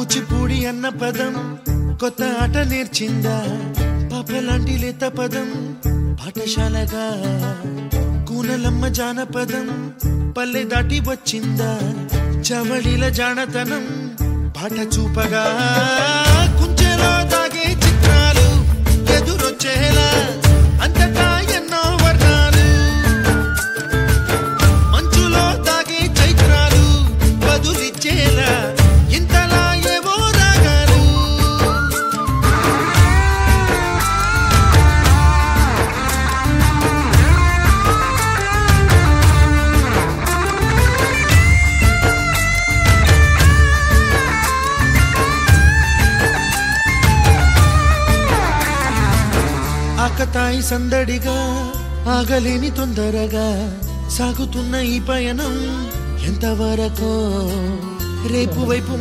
కూచిపూడి అన్న పదం కొత్త ఆట నేర్చిందా పాపలాంటి లేత పదం పాఠశాలగా కూనలమ్మ జానపదం పల్లె దాటి వచ్చిందా చవళిల జానతనం పాట చూపగా కుంచెలో దాగే చిత్రాలు ఎదురొచ్చేలా అంతటా ఎన్నో వర్ణాలు మంచులో దాగే చైత్రాలు బదులిచ్చేలా ఇంతలా ఏవో రాగాలు ఆకతాయి సందడిగా ఆగలేని తొందరగా సాగుతున్న ఈ పయనం ఎంతవరకు రేపు వైపు